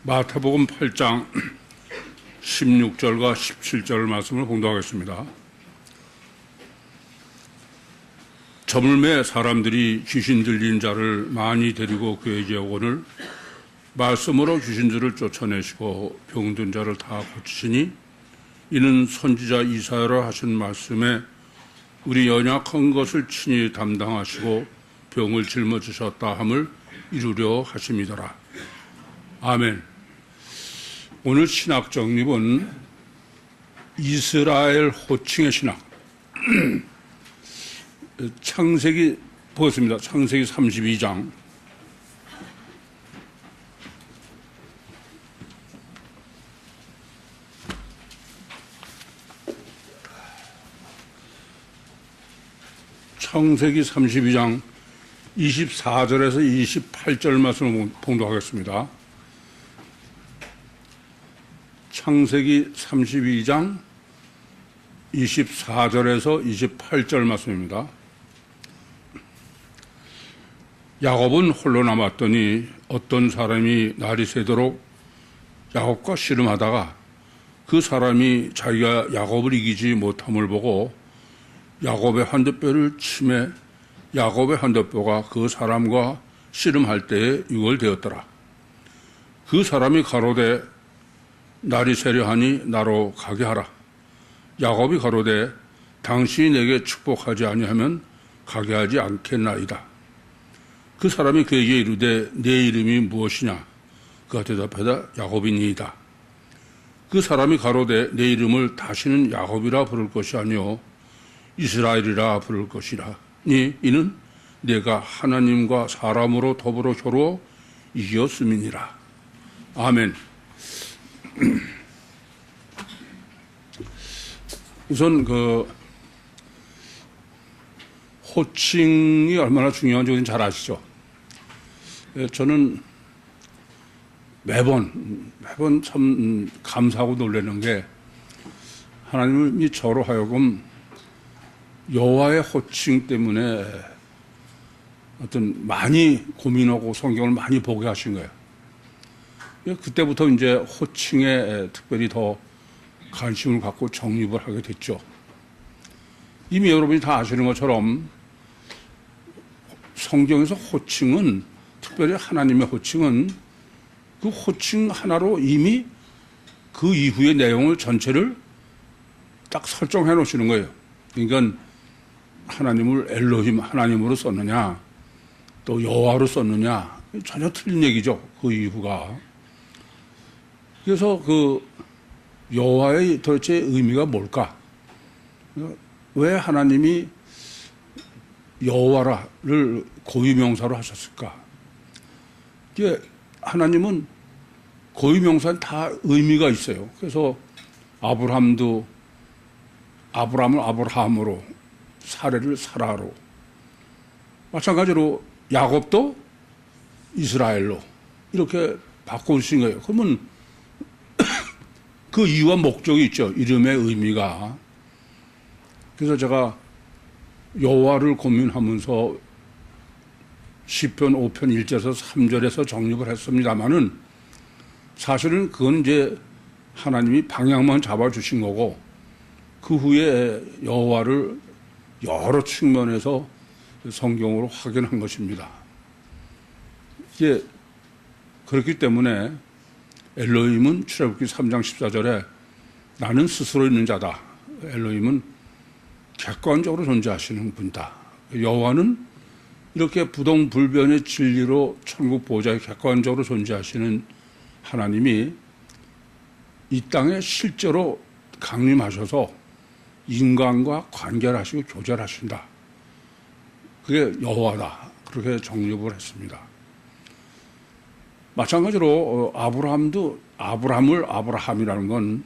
마태복음 8장 16절과 17절 말씀을 봉독하겠습니다. 저물매 사람들이 귀신 들린 자를 많이 데리고 그에게 오거늘 말씀으로 귀신들을 쫓아내시고 병든 자를 다 고치시니 이는 선지자 이사야로 하신 말씀에 우리 연약한 것을 친히 담당하시고 병을 짊어지셨다 함을 이루려 하심이더라. 아멘. 오늘 신학 정립은 이스라엘 호칭의 신학. 창세기 보겠습니다. 창세기 32장. 창세기 32장 24절에서 28절 말씀을 봉독하겠습니다. 창세기 32장 24절에서 28절 말씀입니다. 야곱은 홀로 남았더니 어떤 사람이 날이 새도록 야곱과 씨름하다가 그 사람이 자기가 야곱을 이기지 못함을 보고 야곱의 환도뼈를 치매 야곱의 환도뼈가 그 사람과 씨름할 때에 유월되었더라. 그 사람이 가로되 날이 새려 하니 나로 가게 하라. 야곱이 가로되 당신이 내게 축복하지 아니하면 가게 하지 않겠나이다. 그 사람이 그에게 이르되 내 이름이 무엇이냐? 그가 대답하되 야곱이니이다. 그 사람이 가로되 내 이름을 다시는 야곱이라 부를 것이 아니요 이스라엘이라 부를 것이라. 이는 내가 하나님과 사람으로 더불어 겨루어 이겼음이니라. 아멘. 우선 호칭이 얼마나 중요한지 잘 아시죠? 저는 매번 참 감사하고 놀라는 게 하나님이 저로 하여금 여호와의 호칭 때문에 많이 고민하고 성경을 많이 보게 하신 거예요. 그때부터 이제 호칭에 특별히 더 관심을 갖고 정립을 하게 됐죠. 이미 여러분이 다 아시는 것처럼 성경에서 호칭은, 특별히 하나님의 호칭은 그 호칭 하나로 이미 그 이후의 내용을 전체를 딱 설정해 놓으시는 거예요. 그러니까 하나님을 엘로힘 하나님으로 썼느냐 또 여호와로 썼느냐 전혀 틀린 얘기죠. 그 이후가. 그래서 그 여호와의 도대체 의미가 뭘까? 왜 하나님이 여호와를 고유명사로 하셨을까? 이게 하나님은 고유명사는 다 의미가 있어요. 그래서 아브람을 아브라함으로, 사례를 사라로, 마찬가지로 야곱도 이스라엘로 이렇게 바꿔주신 거예요. 그러면 그 이유와 목적이 있죠. 이름의 의미가. 그래서 제가 여호와를 고민하면서 시편 5편 1절에서 3절에서 정립을 했습니다마는 사실은 그건 이제 하나님이 방향만 잡아주신 거고 그 후에 여호와를 여러 측면에서 성경으로 확인한 것입니다. 이게 그렇기 때문에 엘로힘은 출애굽기 3장 14절에 나는 스스로 있는 자다. 엘로힘은 객관적으로 존재하시는 분이다. 여호와는 이렇게 부동불변의 진리로 천국 보좌에 객관적으로 존재하시는 하나님이 이 땅에 실제로 강림하셔서 인간과 관계를 하시고 교제를 하신다. 그게 여호와다. 그렇게 정립을 했습니다. 마찬가지로 아브라함을 아브라함이라는 건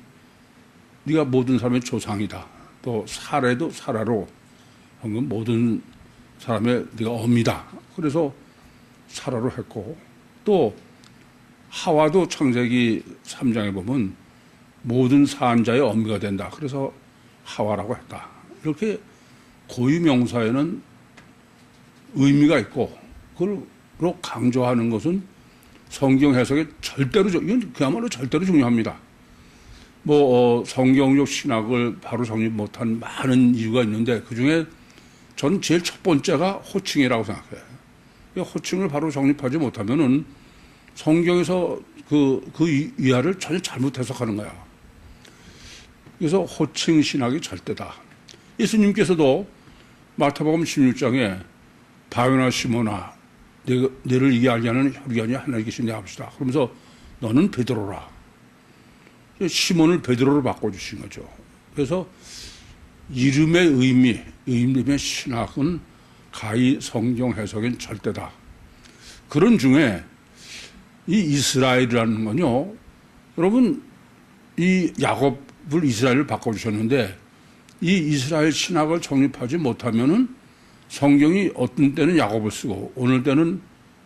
네가 모든 사람의 조상이다. 또 사례도 사라로 한 건 모든 사람의 네가 어미다. 그래서 사라로 했고 또 하와도 창세기 3장에 보면 모든 사한자의 어미가 된다. 그래서 하와라고 했다. 이렇게 고유명사에는 의미가 있고 그걸 강조하는 것은 성경 해석에 이건 그야말로 절대로 중요합니다. 성경적 신학을 바로 정립 못한 많은 이유가 있는데 그 중에 전 제일 첫 번째가 호칭이라고 생각해요. 호칭을 바로 정립하지 못하면은 성경에서 그 이하를 전혀 잘못 해석하는 거야. 그래서 호칭 신학이 절대다. 예수님께서도 마태복음 16장에 바요나 시몬아 너를 이게 알게 하는 혈육이 하나님 계신 내 아버지다. 그러면서 너는 베드로라. 시몬을 베드로로 바꿔주신 거죠. 그래서 이름의 의미의 신학은 가히 성경 해석엔 절대다. 그런 중에 이 이스라엘이라는 건요, 여러분, 이 야곱을 이스라엘을 바꿔주셨는데 이 이스라엘 신학을 정립하지 못하면은 성경이 어떤 때는 야곱을 쓰고 어느 때는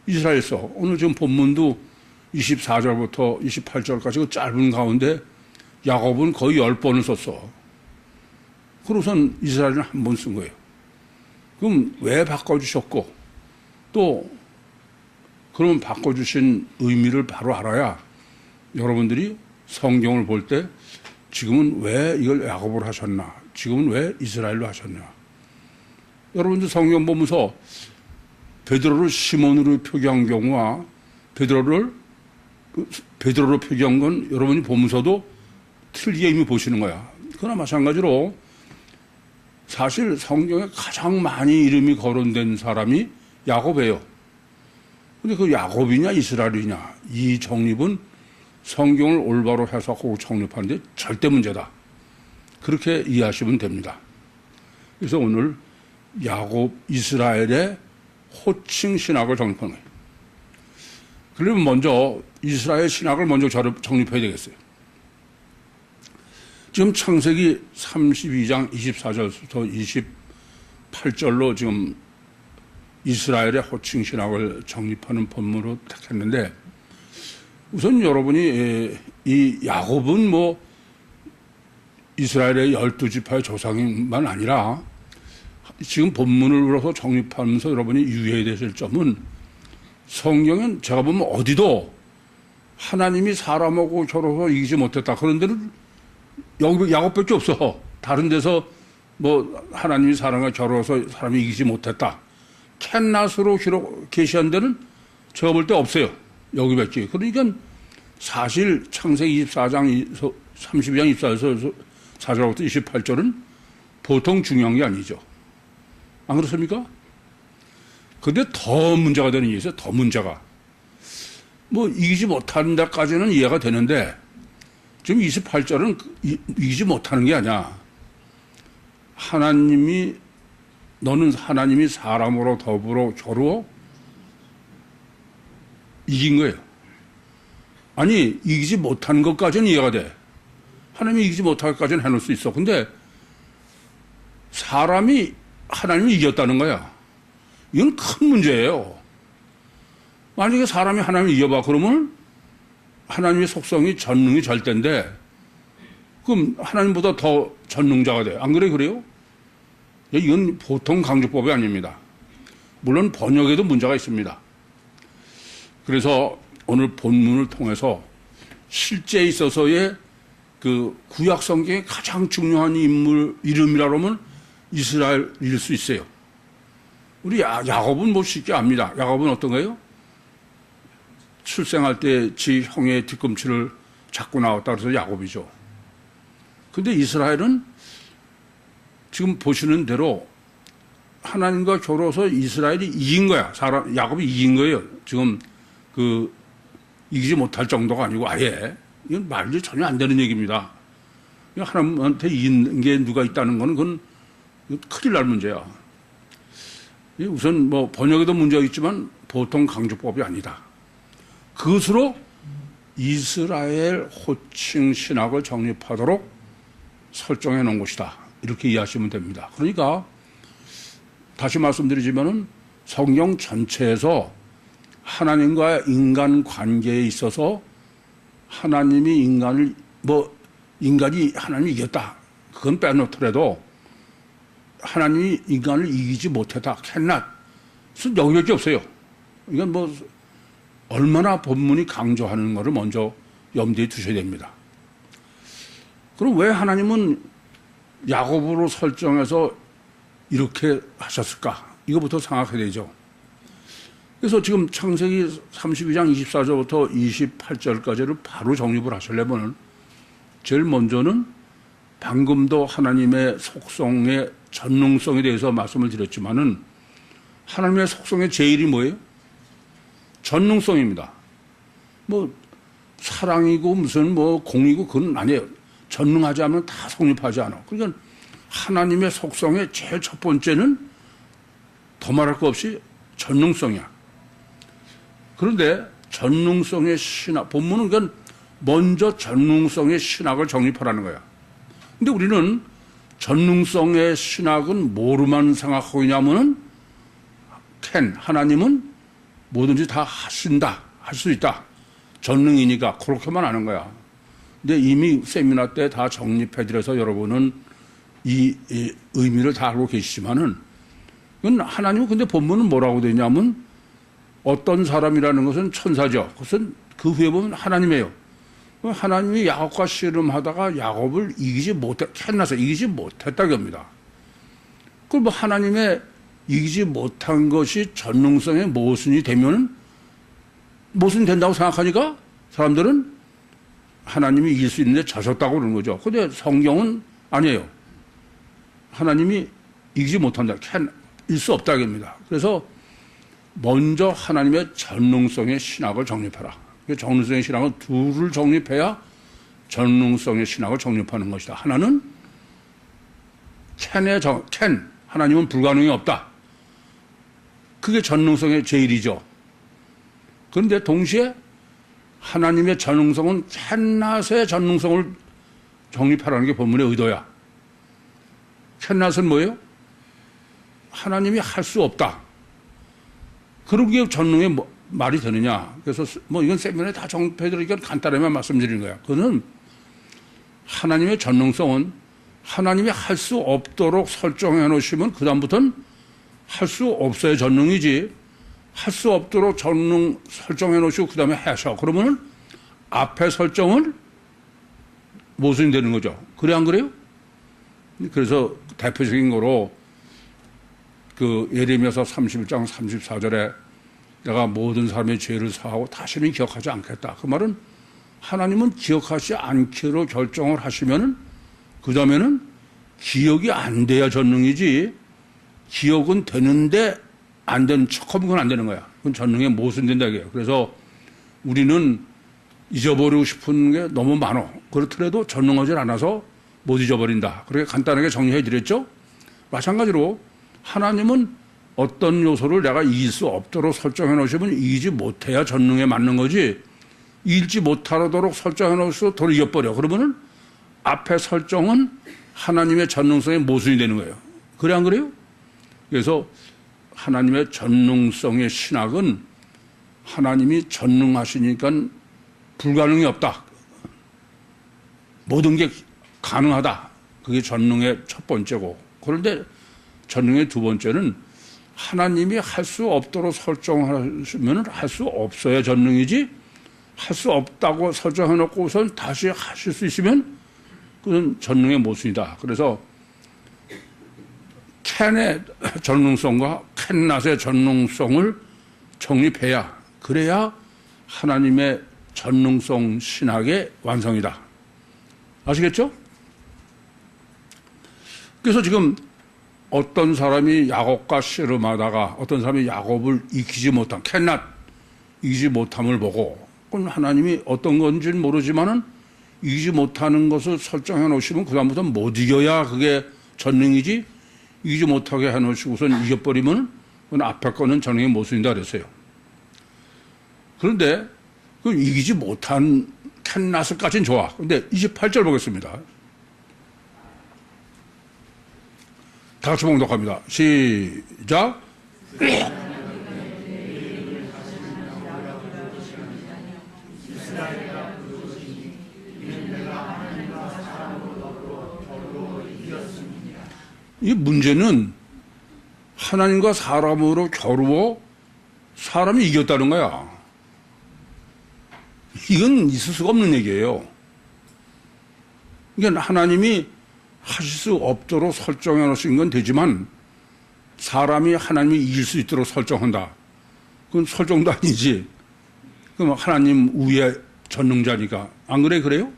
이스라엘 써. 오늘 지금 본문도 24절부터 28절까지 그 짧은 가운데 야곱은 거의 10번을 썼어. 그러고선 이스라엘은 한 번 쓴 거예요. 그럼 왜 바꿔주셨고 또 그러면 바꿔주신 의미를 바로 알아야 여러분들이 성경을 볼 때 지금은 왜 이걸 야곱으로 하셨나, 지금은 왜 이스라엘로 하셨나. 여러분들 성경 보면서 베드로를 시몬으로 표기한 경우와 베드로로 표기한 건 여러분이 보면서도 틀리게 이미 보시는 거야. 그러나 마찬가지로 사실 성경에 가장 많이 이름이 거론된 사람이 야곱이에요. 근데 그 야곱이냐 이스라엘이냐 이 정립은 성경을 올바로 해석하고 정립하는데 절대 문제다. 그렇게 이해하시면 됩니다. 그래서 오늘 야곱 이스라엘의 호칭 신학을 정립하는 거예요. 그러면 먼저 이스라엘 신학을 먼저 정립해야 되겠어요. 지금 창세기 32장 24절부터 28절로 지금 이스라엘의 호칭 신학을 정립하는 본문으로 택했는데 우선 여러분이 이 야곱은 이스라엘의 12지파의 조상만 아니라 지금 본문으로서 정립하면서 여러분이 유의해야 되실 점은 성경은 제가 보면 어디도 하나님이 사람하고 결혼해서 이기지 못했다. 그런 데는 여기 야곱밖에 없어. 다른 데서 하나님이 사람과 결혼해서 사람이 이기지 못했다. 캔낫으로 계시한 데는 제가 볼 때 없어요. 여기밖에. 그러니까 사실 창세기 24장 32장 24절에서 4절부터 28절은 보통 중요한 게 아니죠. 안 그렇습니까? 근데 더 문제가 되는 게 있어요. 더 문제가. 이기지 못하는 데까지는 이해가 되는데 지금 28절은 이기지 못하는 게 아니야. 너는 하나님이 사람으로 더불어 겨루어 이긴 거예요. 아니, 이기지 못하는 것까지는 이해가 돼. 하나님이 이기지 못하기까지는 해놓을 수 있어. 근데 사람이 하나님을 이겼다는 거야. 이건 큰 문제예요. 만약에 사람이 하나님을 이겨봐. 그러면 하나님의 속성이 전능이 절대인데 그럼 하나님보다 더 전능자가 돼. 안 그래요? 이건 보통 강조법이 아닙니다. 물론 번역에도 문제가 있습니다. 그래서 오늘 본문을 통해서 실제에 있어서의 그 구약 성경의 가장 중요한 인물 이름이라고 하면 이스라엘일 수 있어요. 우리 야곱은 쉽게 압니다. 야곱은 어떤 거예요? 출생할 때 지 형의 뒤꿈치를 잡고 나왔다 그래서 야곱이죠. 근데 이스라엘은 지금 보시는 대로 하나님과 겨루어서 이스라엘이 이긴 거야. 야곱이 이긴 거예요. 지금 이기지 못할 정도가 아니고 아예. 이건 말이 전혀 안 되는 얘기입니다. 하나님한테 이긴 게 누가 있다는 거는 그건 큰일 날 문제야. 우선 번역에도 문제가 있지만 보통 강조법이 아니다. 그것으로 이스라엘 호칭 신학을 정립하도록 설정해 놓은 것이다. 이렇게 이해하시면 됩니다. 그러니까 다시 말씀드리지만은 성경 전체에서 하나님과 인간 관계에 있어서 하나님이 인간이 하나님을 이겼다. 그건 빼놓더라도 하나님이 인간을 이기지 못했다. 캔낫. 여기밖에 없어요. 이건 얼마나 본문이 강조하는 것을 먼저 염두에 두셔야 됩니다. 그럼 왜 하나님은 야곱으로 설정해서 이렇게 하셨을까? 이거부터 생각해야 되죠. 그래서 지금 창세기 32장 24절부터 28절까지를 바로 정립을 하시려면 제일 먼저는 방금도 하나님의 속성의 전능성에 대해서 말씀을 드렸지만은 하나님의 속성의 제일이 뭐예요? 전능성입니다. 뭐 사랑이고 무슨 뭐 공이고 그건 아니에요. 전능하지 않으면 다 성립하지 않아. 그러니까 하나님의 속성의 제일 첫 번째는 더 말할 거 없이 전능성이야. 그런데 전능성의 신학, 본문은 그건 먼저 전능성의 신학을 정립하라는 거야. 근데 우리는 전능성의 신학은 뭐로만 생각하고 있냐면은 하나님은 뭐든지 다 하신다, 할 수 있다. 전능이니까 그렇게만 하는 거야. 근데 이미 세미나 때 다 정립해드려서 여러분은 이 의미를 다 알고 계시지만은 이건 하나님은 근데 본문은 뭐라고 되냐면 어떤 사람이라는 것은 천사죠. 그것은 그 후에 보면 하나님이에요. 하나님이 야곱과 씨름하다가 야곱을 캔나서 이기지 못했다고 합니다. 그럼 뭐 하나님의 이기지 못한 것이 전능성의 모순이 되면 모순이 된다고 생각하니까 사람들은 하나님이 이길 수 있는데 져셨다고 그러는 거죠. 근데 성경은 아니에요. 하나님이 이기지 못한다. 일 수 없다고 합니다. 그래서 먼저 하나님의 전능성의 신학을 정립하라. 전능성의 신학은 둘을 정립해야 전능성의 신학을 정립하는 것이다. 하나는 하나님은 불가능이 없다. 그게 전능성의 제일이죠. 그런데 동시에 하나님의 전능성은 캔낫의 전능성을 정립하라는 게 본문의 의도야. 캔낫은 뭐예요? 하나님이 할 수 없다. 그런 게 전능의 말이 되느냐. 그래서 뭐 이건 세미나에 다 정립해드리니까 간단하게만 말씀드리는 거야. 그거는 하나님의 전능성은 하나님이 할 수 없도록 설정해 놓으시면 그다음부터는 할 수 없어야 전능이지. 할 수 없도록 전능 설정해 놓으시고 그 다음에 하셔. 그러면은 앞에 설정을 모순이 되는 거죠. 그래 안 그래요? 그래서 대표적인 거로 그 예레미야서 31장 34절에 내가 모든 사람의 죄를 사하고 다시는 기억하지 않겠다. 그 말은 하나님은 기억하지 않기로 결정을 하시면은 그 다음에는 기억이 안 돼야 전능이지 기억은 되는데 안 되는 척하면 그건 안 되는 거야. 그건 전능에 모순된다 이게요. 그래서 우리는 잊어버리고 싶은 게 너무 많어. 그렇더라도 전능하지 않아서 못 잊어버린다. 그렇게 간단하게 정리해 드렸죠. 마찬가지로 하나님은 어떤 요소를 내가 이길 수 없도록 설정해 놓으시면 이기지 못해야 전능에 맞는 거지 이기지 못하도록 설정해 놓으셔서 더 이겨버려. 그러면은 앞에 설정은 하나님의 전능성의 모순이 되는 거예요. 그래 안 그래요? 그래서 하나님의 전능성의 신학은 하나님이 전능하시니까 불가능이 없다. 모든 게 가능하다. 그게 전능의 첫 번째고. 그런데 전능의 두 번째는 하나님이 할 수 없도록 설정하시면 할 수 없어야 전능이지 할 수 없다고 설정해놓고선 다시 하실 수 있으면 그건 전능의 모순이다. 그래서 캔의 전능성과 캔낫의 전능성을 정립해야 그래야 하나님의 전능성 신학의 완성이다. 아시겠죠? 그래서 지금 어떤 사람이 야곱과 씨름하다가 어떤 사람이 야곱을 이기지 못한 캔낫 이기지 못함을 보고 그건 하나님이 어떤 건지는 모르지만은 이기지 못하는 것을 설정해 놓으시면 그다음부터 못 이겨야 그게 전능이지 이기지 못하게 해 놓으시고선 이겨버리면 그건 앞에 거는 전능의 모순이다 그랬어요. 그런데 그 이기지 못한 캔낫을까지는 좋아. 그런데 28절 보겠습니다. 다 같이 봉독합니다. 시작. 이 문제는 하나님과 사람으로 겨루어 사람이 이겼다는 거야. 이건 있을 수가 없는 얘기예요. 그러니까 하나님이 하실 수 없도록 설정해 놓으신 건 되지만 사람이 하나님이 이길 수 있도록 설정한다. 그건 설정도 아니지. 그럼 하나님 우위의 전능자니까. 안 그래? 그래요?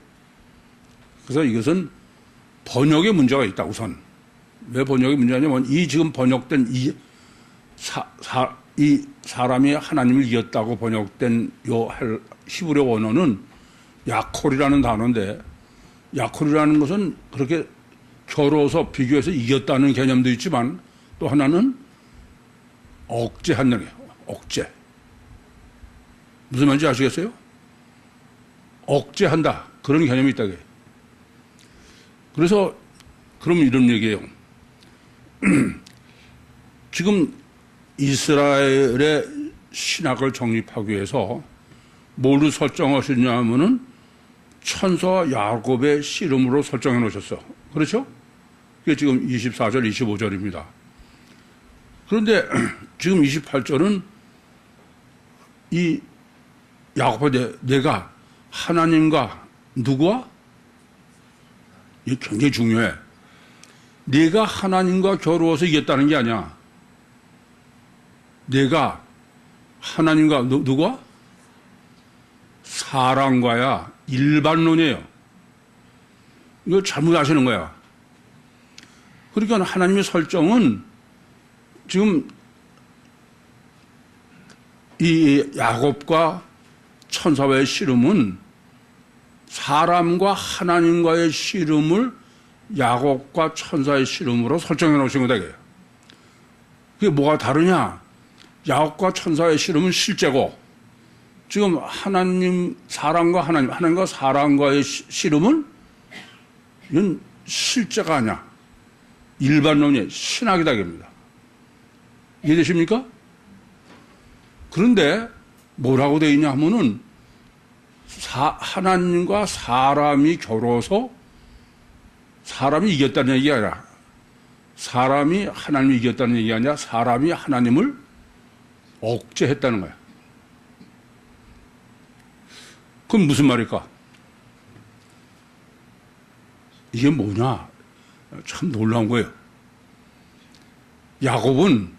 그래서 이것은 번역의 문제가 있다, 우선. 왜 번역의 문제냐면 이 지금 번역된 이 사람이 하나님을 이겼다고 번역된 요 히브리어 원어는 야콜이라는 단어인데 야콜이라는 것은 그렇게 겨루어서 비교해서 이겼다는 개념도 있지만 또 하나는 억제한다는 거예요. 억제. 무슨 말인지 아시겠어요? 억제한다. 그런 개념이 있다고 해요. 그래서 그럼 이런 얘기예요. 지금 이스라엘의 신학을 정립하기 위해서 뭐를 설정하셨냐면은 천사와 야곱의 씨름으로 설정해 놓으셨어. 그렇죠? 그게 지금 24절, 25절입니다. 그런데 지금 28절은 이 야곱한테 내가 하나님과 누구와? 이게 굉장히 중요해. 내가 하나님과 겨루어서 이겼다는 게 아니야. 내가 하나님과 누구와? 사람과야. 일반론이에요. 이거 잘못 아시는 거야. 그러니까 하나님의 설정은 지금 이 야곱과 천사와의 씨름은 사람과 하나님과의 씨름을 야곱과 천사의 씨름으로 설정해 놓으신 거다. 그게 뭐가 다르냐? 야곱과 천사의 씨름은 실제고 지금 하나님과 사람과의 씨름은 이건 실제가 아니야. 일반론의 신학이다. 입니다. 이해되십니까? 그런데 뭐라고 되어 있냐 하면은 하나님과 사람이 겨뤄서 사람이 이겼다는 얘기가 아니라 사람이 하나님을 이겼다는 얘기가 아니라 사람이 하나님을 억제했다는 거야. 그건 무슨 말일까? 이게 뭐냐? 참 놀라운 거예요. 야곱은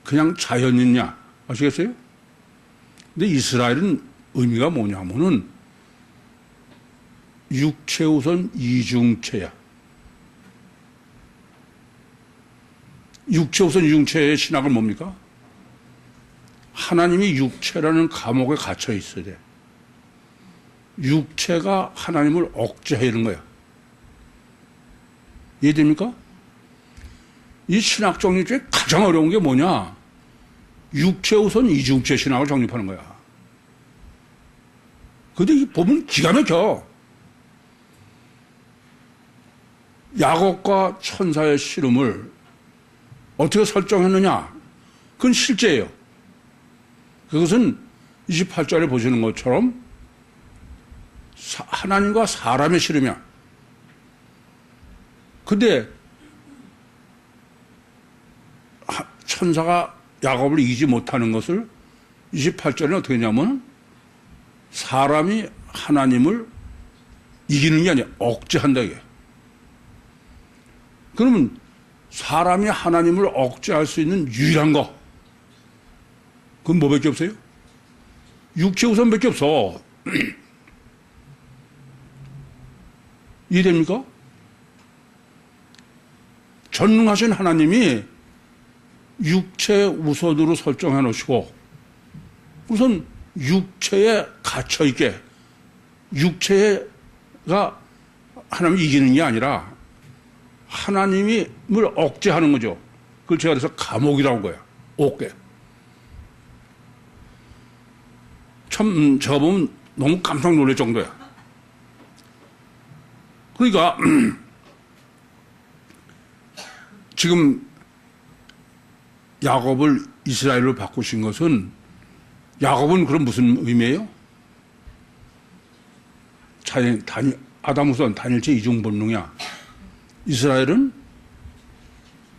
그냥 자연인이냐? 아시겠어요? 근데 이스라엘은 의미가 뭐냐면은 육체 우선 이중체야. 육체 우선 이중체의 신학은 뭡니까? 하나님이 육체라는 감옥에 갇혀 있어야 돼. 육체가 하나님을 억제하는 거야. 이해됩니까? 이 신학 정립 중에 가장 어려운 게 뭐냐? 육체 우선 이중체 신학을 정립하는 거야. 근데 이 보면 기가 막혀. 야곱과 천사의 씨름을 어떻게 설정했느냐? 그건 실제예요. 그것은 28절에 보시는 것처럼 하나님과 사람의 씨름이야. 근데 천사가 야곱을 이기지 못하는 것을 28절에 어떻게 했냐면 사람이 하나님을 이기는 게 아니라 억제한다 이게. 그러면 사람이 하나님을 억제할 수 있는 유일한 거 그건 뭐밖에 없어요? 육체 우선밖에 없어. 이해됩니까? 전능하신 하나님이 육체 우선으로 설정해 놓으시고 우선 육체에 갇혀있게 육체가 하나님을 이기는 게 아니라 하나님을 억제하는 거죠. 그걸 제가 그래서 감옥이라고 한 거야. 옥계. 참 제가 보면 너무 깜짝 놀랄 정도야. 그러니까 지금 야곱을 이스라엘로 바꾸신 것은 야곱은 그럼 무슨 의미예요? 아담 우선 단일체 이중본능이야. 이스라엘은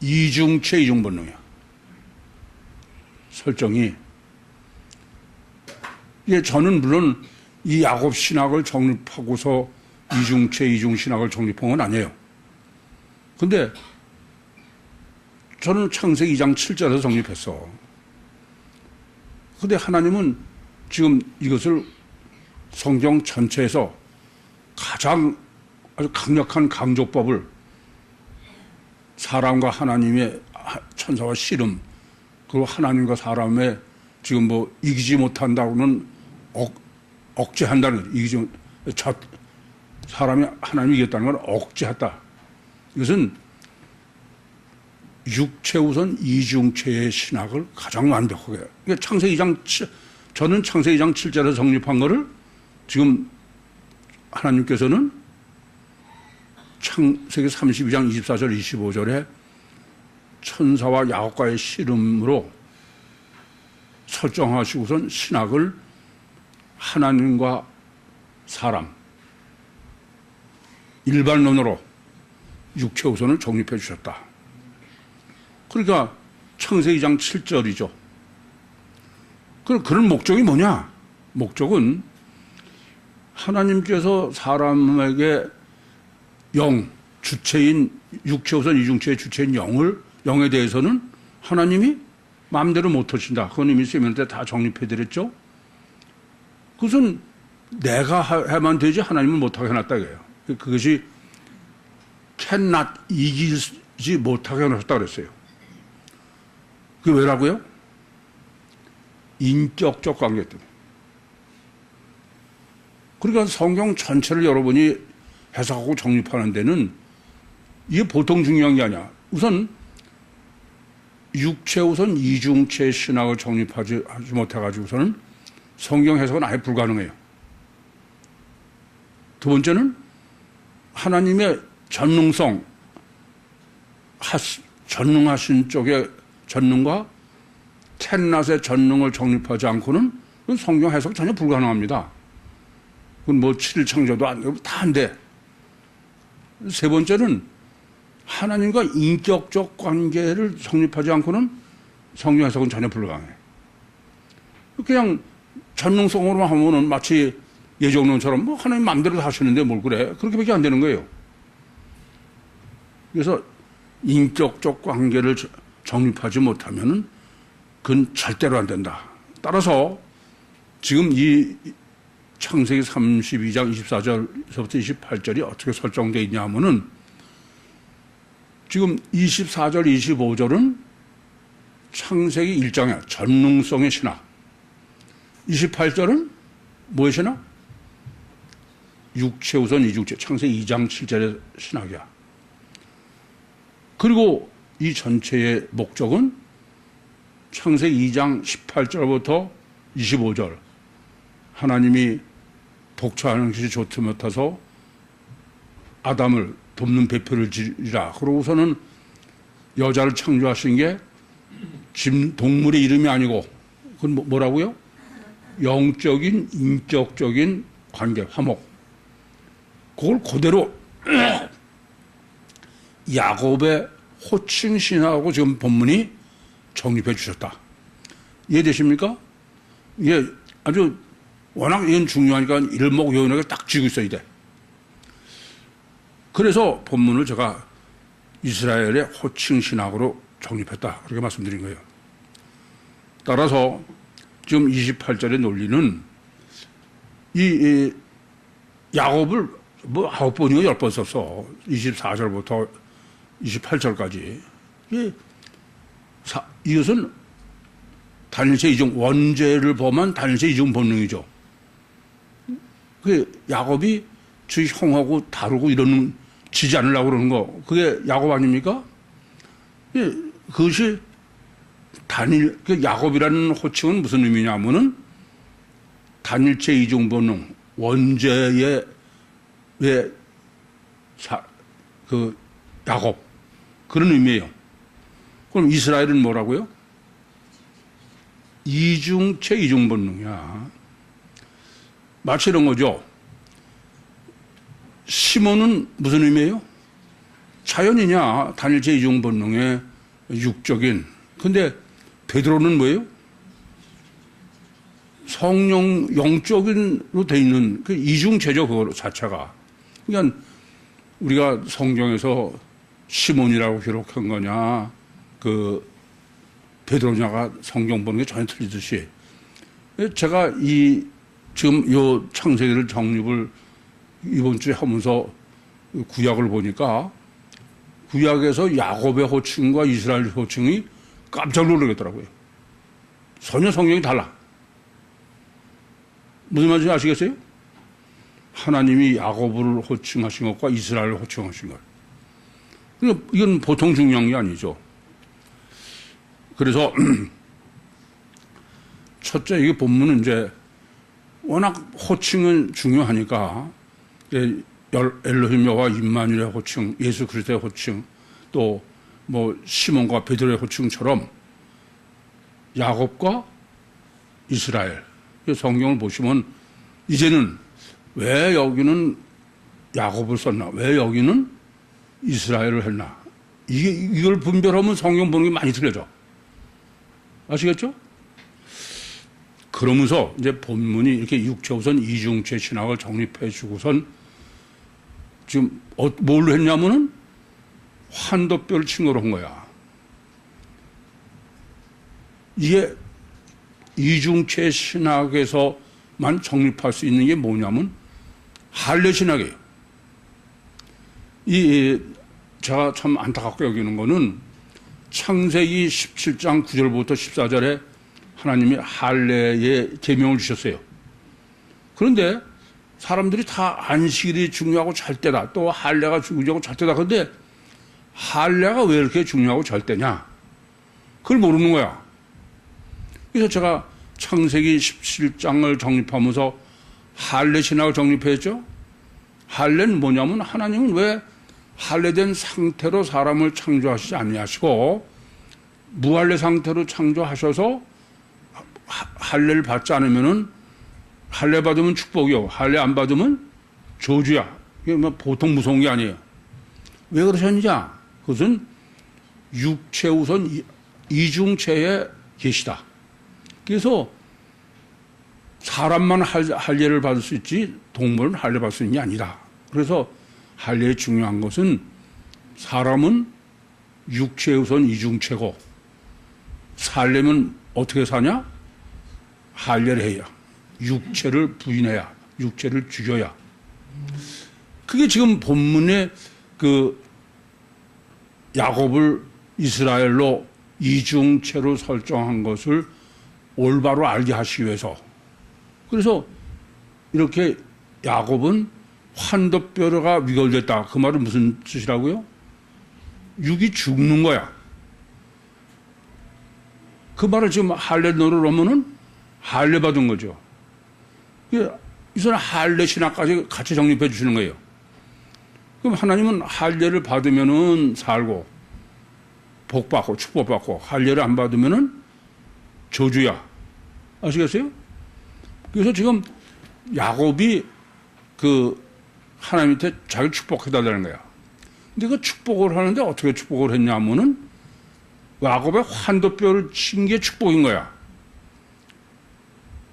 이중체 이중본능이야. 설정이 예, 저는 물론 이 야곱 신학을 정립하고서 이중체, 이중신학을 정립한 건 아니에요. 근데 저는 창세기 2장 7절에서 정립했어. 근데 하나님은 지금 이것을 성경 전체에서 가장 아주 강력한 강조법을 사람과 하나님의 천사와 씨름, 그리고 하나님과 사람의 지금 뭐 이기지 못한다고는 억제한다는, 사람이 하나님이 이겼다는 건 억제했다. 이것은 육체 우선 이중체의 신학을 가장 완벽하게. 그러니까 창세기 2장 7, 저는 창세기 2장 7절에서 정립한 거를 지금 하나님께서는 창세기 32장 24절 25절에 천사와 야곱과의 씨름으로 설정하시고선 신학을 하나님과 사람, 일반론으로 육체 우선을 정립해 주셨다. 그러니까 창세기 2장 7절이죠. 그런 목적이 뭐냐? 목적은 하나님께서 사람에게 영, 주체인 육체 우선 이중체의 주체인 영에 대해서는 하나님이 마음대로 못 하신다. 그건 이미 세미나 때 다 정립해 드렸죠. 그것은 내가 해만 되지 하나님은 못하게 해놨다 이거예요. 그것이 cannot, 이기지 못하게 해놨다 그랬어요. 그게 왜라고요? 인격적 관계 때문에. 그러니까 성경 전체를 여러분이 해석하고 정립하는 데는 이게 보통 중요한 게 아니야. 우선 육체 우선 이중체 신학을 정립하지 못해가지고서는 성경 해석은 아예 불가능해요. 두 번째는 하나님의 전능성, 전능하신 쪽의 전능과 텐낫의 전능을 정립하지 않고는 그건 성경 해석 전혀 불가능합니다. 그건 뭐 7일 창조도 안 되고 다 안 돼. 세 번째는 하나님과 인격적 관계를 성립하지 않고는 성경 해석은 전혀 불가능해. 그냥 전능성으로만 하면은 마치 예정론처럼 뭐 하나님 마음대로 다 하시는데 뭘 그래. 그렇게밖에 안 되는 거예요. 그래서 인격적 관계를 정립하지 못하면은 그건 절대로 안 된다. 따라서 지금 이 창세기 32장 24절에서부터 28절이 어떻게 설정되어 있냐 하면은 지금 24절, 25절은 창세기 1장의 전능성의 신학. 28절은 뭐의 신학? 육체 우선 이중체. 창세기 2장 7절의 신학이야. 그리고 이 전체의 목적은 창세기 2장 18절부터 25절. 하나님이 독처하는 것이 좋지 못해서 아담을 돕는 배표를 지으라. 그러고서는 여자를 창조하신 게 동물의 이름이 아니고 그건 뭐라고요? 영적인 인격적인 관계, 화목. 그걸 그대로 야곱의 호칭 신하고 지금 본문이 정립해 주셨다. 이해되십니까? 이게 아주 워낙 이건 중요하니까 일목요연하게 딱 쥐고 있어야 돼. 그래서 본문을 제가 이스라엘의 호칭 신학으로 정립했다. 그렇게 말씀드린 거예요. 따라서 지금 28절의 논리는 이 야곱을 뭐 9번이고 10번 썼어. 24절부터 28절까지. 이것은 단일체 이중, 원죄를 범한 단일체 이중 본능이죠. 그 야곱이 주 형하고 다루고 이러는, 지지 않으려고 그러는 거, 그게 야곱 아닙니까? 그것이 그 야곱이라는 호칭은 무슨 의미냐면은 단일체 이중 본능, 원죄의 그 야곱, 그런 의미예요. 그럼 이스라엘은 뭐라고요? 이중체 이중 본능이야. 마치 이런 거죠. 시몬은 무슨 의미예요? 자연이냐, 단일체 이중 본능의 육적인. 근데 베드로는 뭐예요? 성령 영적인으로 돼 있는 그 이중체죠, 그거 자체가. 그러니까 우리가 성경에서 시몬이라고 기록한 거냐, 그 베드로냐가 성경 보는 게 전혀 틀리듯이, 제가 지금 요 창세기를 정립을 이번 주에 하면서 구약을 보니까 구약에서 야곱의 호칭과 이스라엘 호칭이 깜짝 놀라겠더라고요. 전혀 성경이 달라. 무슨 말인지 아시겠어요? 하나님이 야곱을 호칭하신 것과 이스라엘을 호칭하신 것. 이건 보통 중요한 게 아니죠. 그래서 첫째, 이게 본문은 이제 워낙 호칭은 중요하니까 엘로힘 여호와 임마누엘의 호칭, 예수 그리스도의 호칭, 또 뭐 시몬과 베드로의 호칭처럼 야곱과 이스라엘, 성경을 보시면 이제는 왜 여기는 야곱을 썼나, 왜 여기는 이스라엘을 했나, 이걸 분별하면 성경 보는 게 많이 틀려져. 아시겠죠? 그러면서 이제 본문이 이렇게 육체우선 이중체 신학을 정립해 주고선 지금 뭘로 했냐면은 환도뼈를 친거로 한 거야. 이게 이중체 신학에서만 정립할 수 있는 게 뭐냐면 할례 신학이에요. 제가 참 안타깝게 여기는 거는 창세기 17장 9절부터 14절에 하나님이 할례의 계명을 주셨어요. 그런데 사람들이 다 안식일이 중요하고 절대다, 또 할례가 중요하고 절대다. 그런데 할례가 왜 이렇게 중요하고 절대냐? 그걸 모르는 거야. 그래서 제가 창세기 17장을 정립하면서 할례 신학을 정립했죠. 할례는 뭐냐면 하나님은 왜 할례된 상태로 사람을 창조하시지 아니하시고 무할례 상태로 창조하셔서 할례를 받지 않으면은 할례 받으면 축복이요, 할례 안 받으면 저주야. 이게 뭐 보통 무서운 게 아니에요. 왜 그러셨느냐? 그것은 육체 우선 이중체에 계시다. 그래서 사람만 할례를 받을 수 있지 동물은 할례 받을 수 있는 게 아니다. 그래서 할례의 중요한 것은 사람은 육체 우선 이중체고 살려면 어떻게 사냐? 할례를 해야, 육체를 부인해야, 육체를 죽여야. 그게 지금 본문에 그 야곱을 이스라엘로 이중체로 설정한 것을 올바로 알게 하시기 위해서. 그래서 이렇게 야곱은 환도뼈가 위골됐다. 그 말은 무슨 뜻이라고요? 육이 죽는 거야. 그 말을 지금 할례노를 하면은 할례 받은 거죠. 이 사람 할례 신학까지 같이 정립해 주시는 거예요. 그럼 하나님은 할례를 받으면은 살고 복받고 축복받고, 할례를 안 받으면은 저주야. 아시겠어요? 그래서 지금 야곱이 그 하나님한테 자기를 축복해달라는 거야. 근데 그 축복을 하는데 어떻게 축복을 했냐면은 야곱의 환도뼈를 친 게 축복인 거야.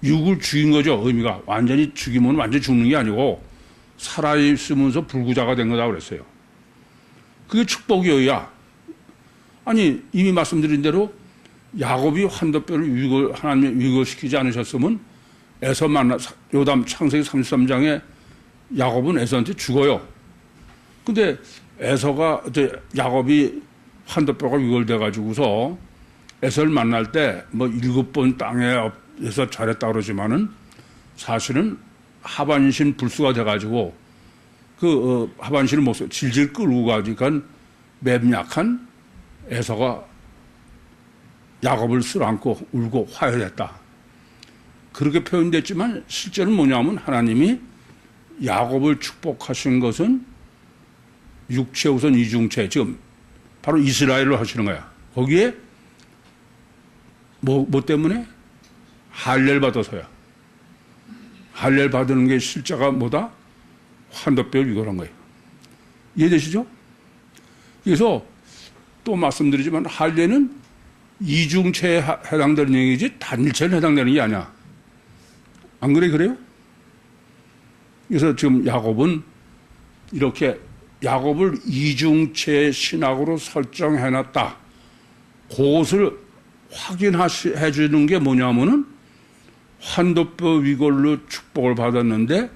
육을 죽인 거죠, 의미가. 완전히 죽이면 완전히 죽는 게 아니고 살아있으면서 불구자가 된 거다 그랬어요. 그게 축복이어야. 아니, 이미 말씀드린 대로 야곱이 환도뼈를 하나님이 위골시키지 않으셨으면 에서 요담 창세기 33장에 야곱은 에서한테 죽어요. 근데 야곱이 환도뼈가 위골돼가지고서 에서를 만날 때 뭐 7번 땅에서 잘했다 그러지만은 사실은 하반신 불수가 돼가지고 하반신을 못 질질 끌고 가니까 맵약한 에서가 야곱을 쓸어안고 울고 화해했다. 그렇게 표현됐지만 실제는 뭐냐면 하나님이 야곱을 축복하신 것은 육체 우선 이중체, 지금 바로 이스라엘로 하시는 거야. 거기에 뭐 때문에? 할례를 받아서야. 할례를 받는 게 실제가 뭐다? 환도뼈를 위골한 거예요. 이해되시죠? 그래서 또 말씀드리지만 할례는 이중체에 해당되는 얘기지 단일체에 해당되는 게 아니야. 안 그래, 그래요? 그래서 지금 야곱은 이렇게 야곱을 이중체 신학으로 설정해놨다. 그것을 확인해 주는 게 뭐냐면은 환도뼈 위골로 축복을 받았는데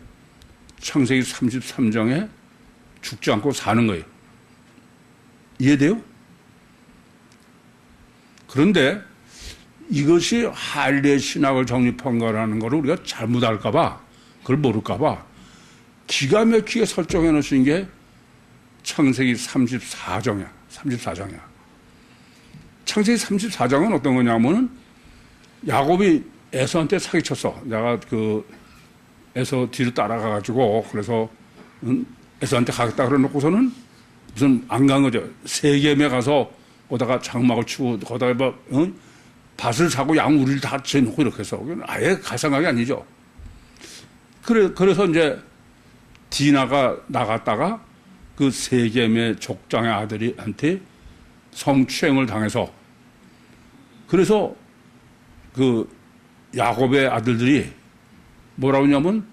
창세기 33장에 죽지 않고 사는 거예요. 이해돼요? 그런데 이것이 할례 신학을 정립한 거라는 걸 우리가 잘못 알까봐, 그걸 모를까봐 기가 막히게 설정해 놓으신 게 창세기 34장이야. 34장이야. 창세기 34장은 어떤 거냐면은 야곱이 에서한테 사기쳤어. 내가 에서 뒤로 따라가가지고 그래서 에서한테 가겠다 그래 놓고서는 무슨 안 간 거죠. 세겜에 가서 거다가 장막을 치고 거다가 밭을 사고 양 우리를 다 재놓고 이렇게 해서 아예 갈 생각이 아니죠. 그래서 이제 디나가 나갔다가 그 세겜의 족장의 아들한테 성추행을 당해서 그래서 그 야곱의 아들들이 뭐라고 하냐면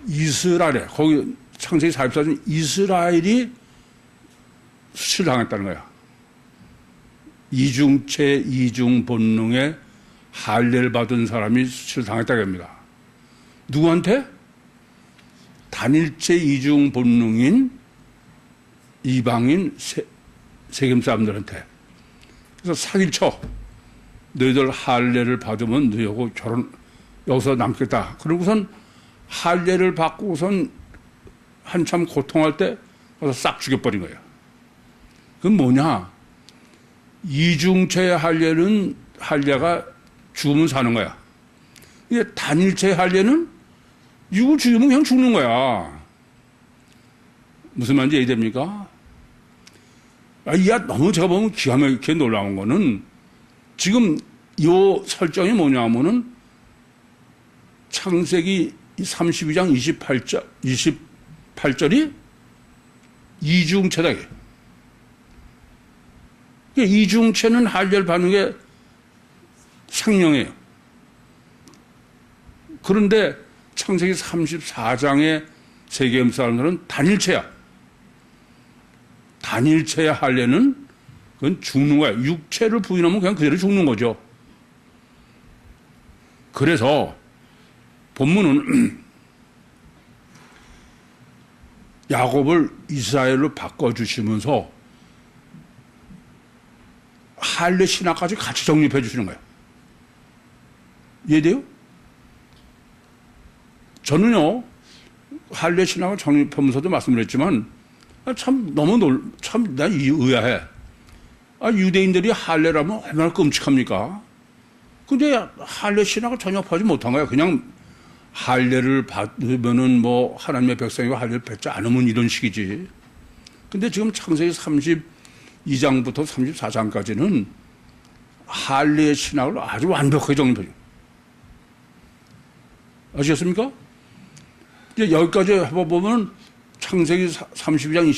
이스라엘에 거기 창세기 44장 이스라엘이 수치당했다는 거야. 이중체 이중 본능에 할례를 받은 사람이 수치를 당했다고 합니다. 누구한테? 단일체 이중 본능인 이방인 세겜 사람들한테. 그래서 사기를 쳐. 너희들 할례를 받으면 너희하고 여기서 남겠다. 그러고선 할례를 받고선 한참 고통할 때 가서 싹 죽여버린 거예요. 그건 뭐냐? 이중체의 할례가 죽으면 사는 거야. 이게 단일체의 할례는 이거 죽이면 그냥 죽는 거야. 무슨 말인지 이해됩니까? 너무 제가 보면 기가 막히게 놀라운 거는 지금 이 설정이 뭐냐면은 창세기 32장 28절이 이중체다. 이중체는 할례를 받는 게 상령이에요. 그런데 창세기 34장의 세겜 사람들은 단일체야. 단일체의 할례는 그건 죽는 거야. 육체를 부인하면 그냥 그대로 죽는 거죠. 그래서 본문은 야곱을 이스라엘로 바꿔주시면서 할례 신학까지 같이 정립해 주시는 거예요. 이해돼요? 저는요, 할례 신학을 정립하면서도 말씀드렸지만, 난 의아해. 유대인들이 할례라면 얼마나 끔찍합니까? 근데 할례 신학을 전혀 하지 못한 거야. 그냥 할례를 받으면은 하나님의 백성이고 할례를 받지 않으면 이런 식이지. 근데 지금 창세기 32장부터 34장까지는 할례 신학을 아주 완벽하게 정립해줘. 아시겠습니까? 이제 여기까지 해보면 창세기 32장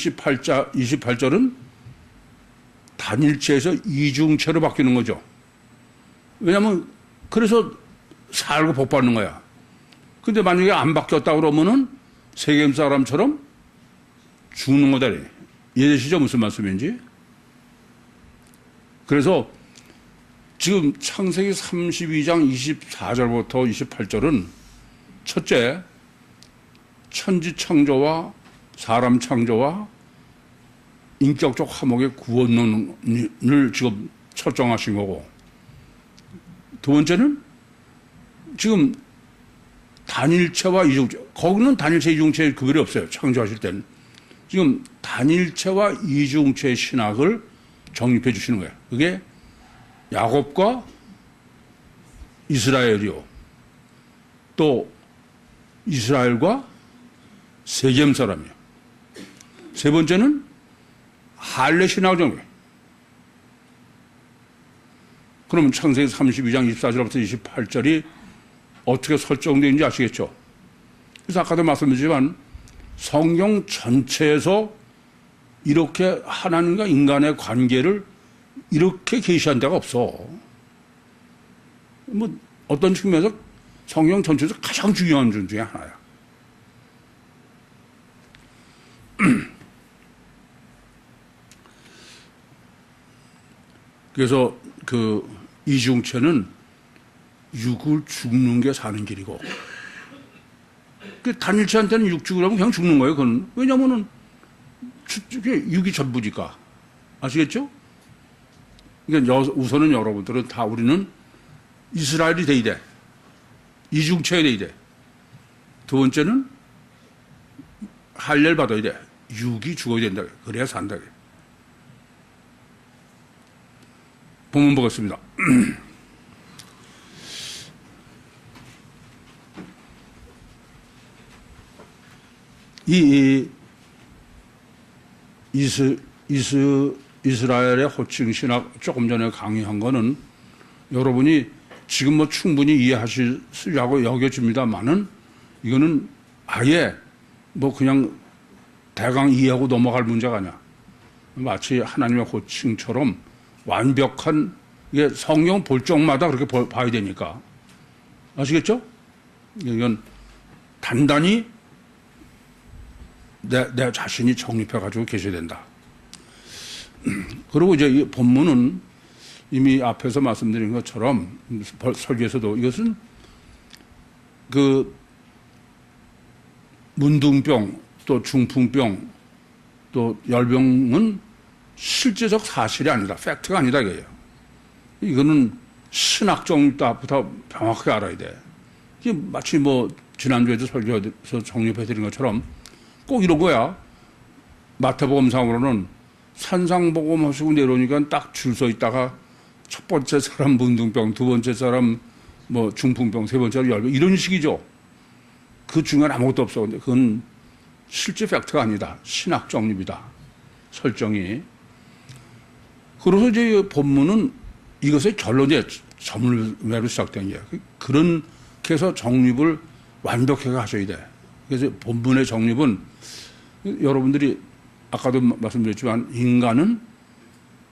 28절은 단일체에서 이중체로 바뀌는 거죠. 왜냐하면 그래서 살고 복 받는 거야. 근데 만약에 안 바뀌었다 그러면은 세겜 사람처럼 죽는 거다. 이해되시죠? 무슨 말씀인지? 그래서 지금 창세기 32장 24절부터 28절은 첫째, 천지 창조와 사람 창조와 인격적 화목의 구원론을 지금 설정하신 거고, 두 번째는 지금 단일체와 이중체, 거기는 단일체, 이중체 그게 없어요. 창조하실 때는. 지금 단일체와 이중체 신학을 정립해 주시는 거예요. 그게 야곱과 이스라엘이요. 또 이스라엘과 세겜 사람이요. 세 번째는 할례 신학을 정립해요. 그러면 창세기 32장 24절부터 28절이 어떻게 설정되어 있는지 아시겠죠? 그래서 아까도 말씀드렸지만 성경 전체에서 이렇게 하나님과 인간의 관계를 이렇게 계시한 데가 없어. 어떤 측면에서 성경 전체에서 가장 중요한 점 중에 하나야. 그래서 그 이중체는 육을 죽는 게 사는 길이고, 그 단일체한테는 육 죽으라면 그냥 죽는 거예요. 그건 왜냐면은 육이 전부니까. 아시겠죠? 그러니까 우선은 여러분들은 다 우리는 이스라엘이 돼야 돼. 이중체가 돼야 돼. 두 번째는 할례를 받아야 돼. 육이 죽어야 된다. 그래야 산다. 본문 보겠습니다. 이스라엘의 호칭 신학 조금 전에 강의한 거는 여러분이 지금 뭐 충분히 이해하시려고 여겨집니다만은 이거는 아예 뭐 그냥 대강 이해하고 넘어갈 문제가 아니야. 마치 하나님의 호칭처럼 완벽한, 이게 성경 볼 적마다 그렇게 봐야 되니까. 아시겠죠? 이건 단단히 내 자신이 정립해가지고 계셔야 된다. 그리고 이제 이 본문은 이미 앞에서 말씀드린 것처럼 설교에서도 이것은 그 문둥병 또 중풍병 또 열병은 실제적 사실이 아니다. 팩트가 아니다 이거예요. 이거는 신학적부터 명확하게 알아야 돼. 이게 마치 뭐 지난주에도 설교에서 정립해드린 것처럼 꼭 이런 거야. 마태복음상으로는 산상복음 하시고 내려오니까 딱 줄 서 있다가 첫 번째 사람 문둥병, 두 번째 사람 뭐 중풍병, 세 번째 사람 열병 이런 식이죠. 그 중간 아무것도 없어. 근데 그건 실제 팩트가 아니다. 신학 정립이다. 설정이. 그래서 이제 본문은 이것의 결론이 저물매로 시작된 거야. 그렇게 해서 정립을 완벽하게 하셔야 돼. 그래서 본문의 정립은 여러분들이 아까도 말씀드렸지만 인간은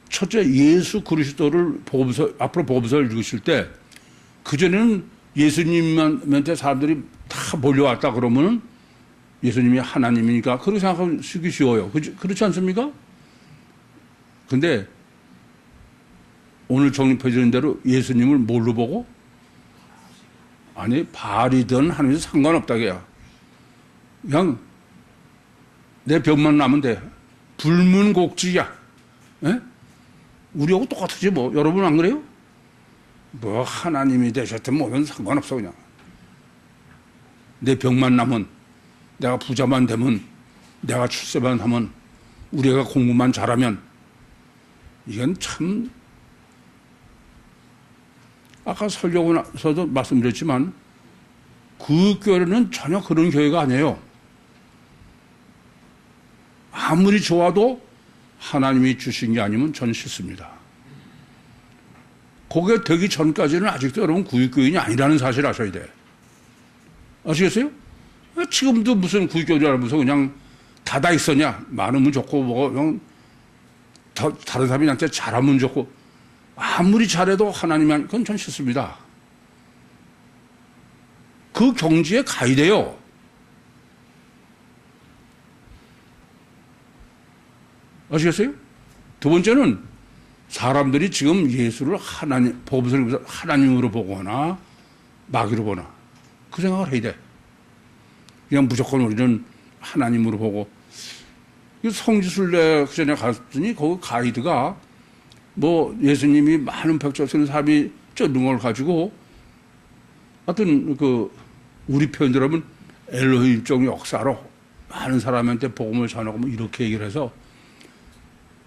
첫째 예수 그리스도를 앞으로 복음서를 읽으실 때 그전에는 예수님한테 사람들이 다 몰려왔다 그러면은 예수님이 하나님이니까 그렇게 생각하기 쉬워요. 그렇지 않습니까? 근데 오늘 정립해 주는 대로 예수님을 뭘로 보고? 아니, 바알이든 하나님이든 상관없다, 그야. 그냥 내 병만 나면 돼. 불문곡지야. 에? 우리하고 똑같지 뭐. 여러분 안 그래요? 뭐 하나님이 되셨든 뭐든 상관없어 그냥. 내 병만 나면, 내가 부자만 되면, 내가 출세만 하면, 우리가 공부만 잘하면 이건 참 아까 설교에서도 말씀드렸지만 그 교회는 전혀 그런 교회가 아니에요. 아무리 좋아도 하나님이 주신 게 아니면 전 싫습니다. 그게 되기 전까지는 아직도 여러분 구육교인이 아니라는 사실을 아셔야 돼. 아시겠어요? 지금도 무슨 구육교인이라면서 그냥 다 있었냐? 많으면 좋고 뭐 그냥 다른 사람이 나한테 잘하면 좋고 아무리 잘해도 하나님이 그건 전 싫습니다. 그 경지에 가야 돼요. 아시겠어요? 두 번째는 사람들이 지금 예수를 복음서를 하나님으로 보거나 마귀로 보나 그 생각을 해야 돼. 그냥 무조건 우리는 하나님으로 보고 성지순례 그 전에 갔더니 거기 가이드가 뭐 예수님이 많은 백조 쓰는 사람이 쩌는 걸 가지고 하여튼 그 우리 표현대로 하면 엘로힘적 역사로 많은 사람한테 복음을 전하고 뭐 이렇게 얘기를 해서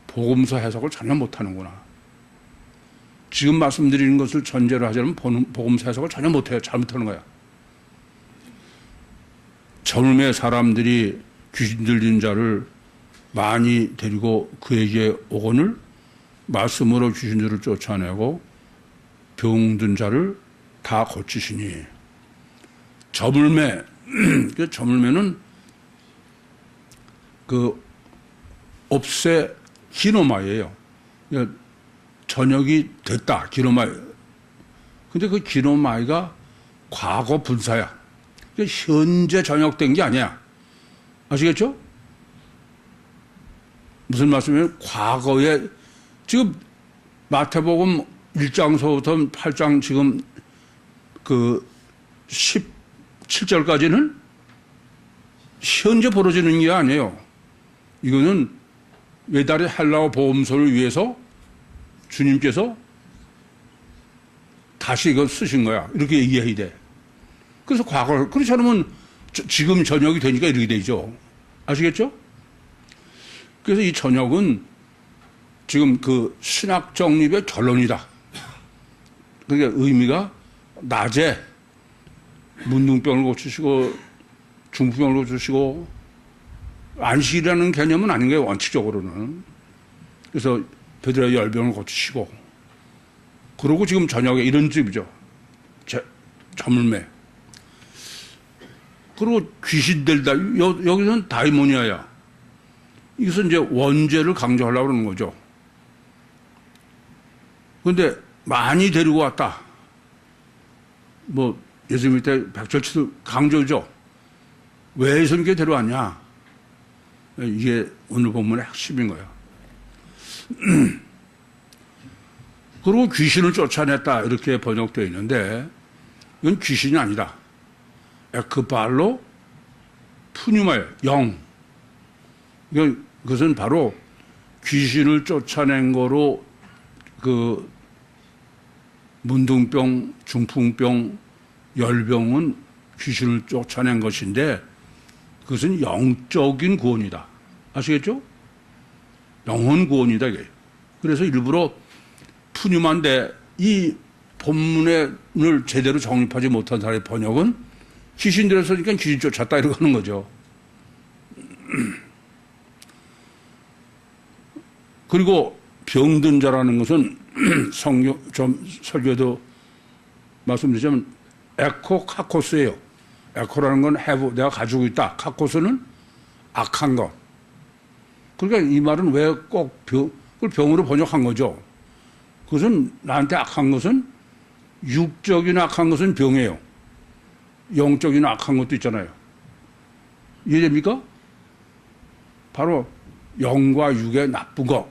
복음서 해석을 전혀 못하는구나. 지금 말씀드리는 것을 전제로 하자면 복음서 해석을 전혀 못해요. 잘못하는 거야. 젊음의 사람들이 귀신 들린 자를 많이 데리고 그에게 오거늘 말씀으로 귀신들을 쫓아내고 병든 자를 다 고치시니. 저물매, 그 저물매는 그 옵세 기노마예요. 저녁이 됐다, 기노마이. 근데 그 기노마이가 과거 분사야. 현재 전역된 게 아니야. 아시겠죠? 무슨 말씀이에요? 과거에 지금 마태복음 1장서부터 8장 지금 그 17절까지는 현재 벌어지는 게 아니에요. 이거는 외달의 헬라어 보험서를 위해서 주님께서 다시 이걸 쓰신 거야. 이렇게 얘기해야 돼. 그래서 과거, 그렇지 않으면 지금 전역이 되니까 이렇게 되죠. 아시겠죠? 그래서 이 전역은 지금 그 신학 정립의 결론이다. 그러니까 의미가 낮에 문둥병을 고치시고 중풍병을 고치시고 안식이라는 개념은 아닌 거예요. 원칙적으로는. 그래서 베드로의 열병을 고치시고 그러고 지금 저녁에 이런 집이죠. 저물매. 그리고 귀신들다. 여기는 다이모니아야. 이것은 이제 원죄를 강조하려고 그러는 거죠. 그런데 많이 데리고 왔다. 뭐 예수님 때 백절치도 강조죠. 왜 예수님께 데려왔냐? 이게 오늘 본문의 핵심인 거예요. 그리고 귀신을 쫓아냈다 이렇게 번역되어 있는데 이건 귀신이 아니다. 에크발로 푸뉴마예요. 영. 그것은 바로 귀신을 쫓아낸 거로 그 문둥병, 중풍병, 열병은 귀신을 쫓아낸 것인데 그것은 영적인 구원이다. 아시겠죠? 영혼 구원이다. 이게. 그래서 일부러 푸뉴마인데 이 본문을 제대로 정립하지 못한 사람의 번역은 귀신 들었으니까 귀신 쫓았다 이러고 하는 거죠. 그리고 병든 자라는 것은 성경 좀 설교도 말씀드리자면 에코카코스예요. 에코라는 건 have, 내가 가지고 있다. 카코스는 악한 것. 그러니까 이 말은 왜 꼭 그걸 병으로 번역한 거죠. 그것은 나한테 악한 것은 육적인 악한 것은 병이에요. 영적인 악한 것도 있잖아요. 이해됩니까? 바로 영과 육의 나쁜 거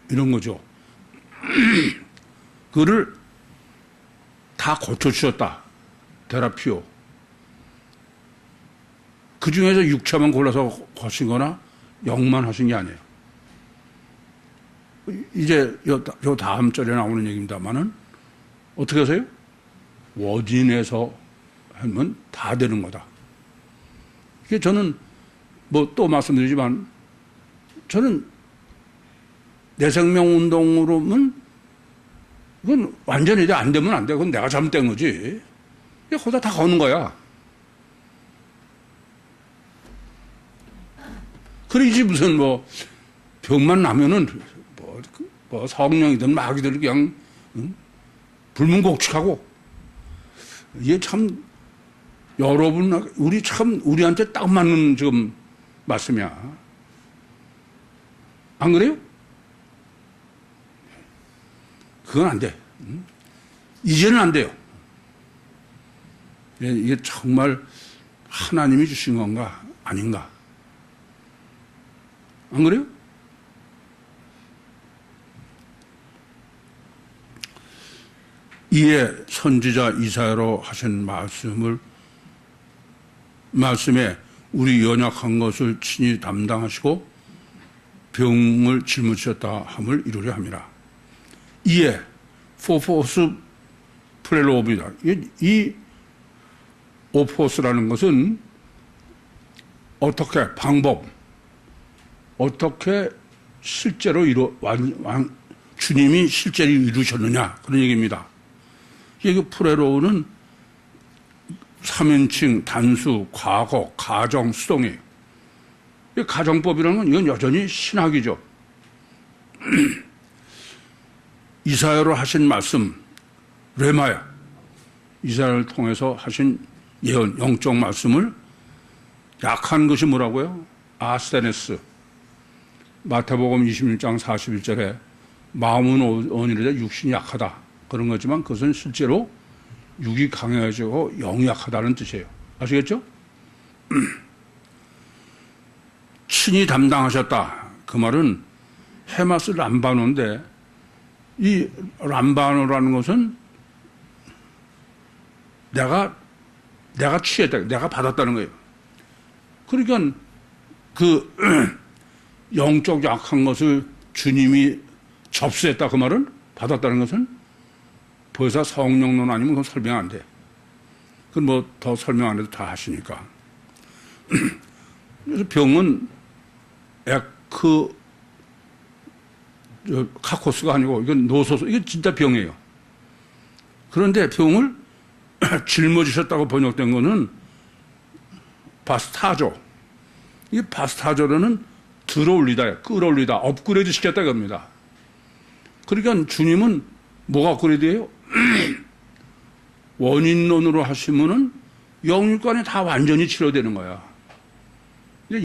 이런 거죠. 그를 다 고쳐주셨다. 테라피오. 그 중에서 육체만 골라서 하신 거나 영만 하신 게 아니에요. 이제 요 다음 절에 나오는 얘기입니다만은 어떻게 하세요? 원인에서 하면 다 되는 거다. 이게 저는 뭐 또 말씀드리지만 저는 내 생명 운동으로는 그건 완전히 안 되면 안 돼. 그건 내가 잘못된 거지. 거기다 다 거는 거야. 그러지 무슨 뭐 병만 나면은 뭐 성령이든 마귀든 그냥 불문곡칙하고 이게 참 여러분 우리 참 우리한테 딱 맞는 지금 말씀이야. 안 그래요? 그건 안 돼. 이제는 안 돼요. 이게 정말 하나님이 주신 건가 아닌가? 안 그래요? 이에 선지자 이사야로 하신 말씀에 우리 연약한 것을 친히 담당하시고 병을 짊어지셨다 함을 이루려 함이라. 이에 포포스 프렐로비다. 이 오포스라는 것은 어떻게 방법, 어떻게 실제로 주님이 실제로 이루셨느냐 그런 얘기입니다. 이게 프레로우는 3인칭, 단수, 과거, 가정, 수동이에요. 가정법이라는 건 이건 여전히 신학이죠. 이사야로 하신 말씀, 레마야. 이사야를 통해서 하신 예언, 영적 말씀을 약한 것이 뭐라고요? 아스테네스. 마태복음 26장 41절에 마음은 온유하되 육신이 약하다. 그런 거지만 그것은 실제로 육이 강해지고 영이 약하다는 뜻이에요. 아시겠죠? 친히 담당하셨다. 그 말은 헤마스 람바노인데 이 람바노라는 것은 내가 취했다. 내가 받았다는 거예요. 그러니까 그 영적 약한 것을 주님이 접수했다. 그 말은 받았다는 것은 벌써 성령론 아니면 그건 설명 안 돼. 그건 뭐 더 설명 안 해도 다 하시니까. 그래서 병은 카코스가 아니고 이건 노소서, 이건 진짜 병이에요. 그런데 병을 짊어지셨다고 번역된 거는 바스타조. 이 바스타조로는 들어올리다, 끌어올리다, 업그레이드 시켰다 이겁니다. 그러니까 주님은 뭐가 업그레이드예요? 원인론으로 하시면은 영육간에 다 완전히 치료되는 거야.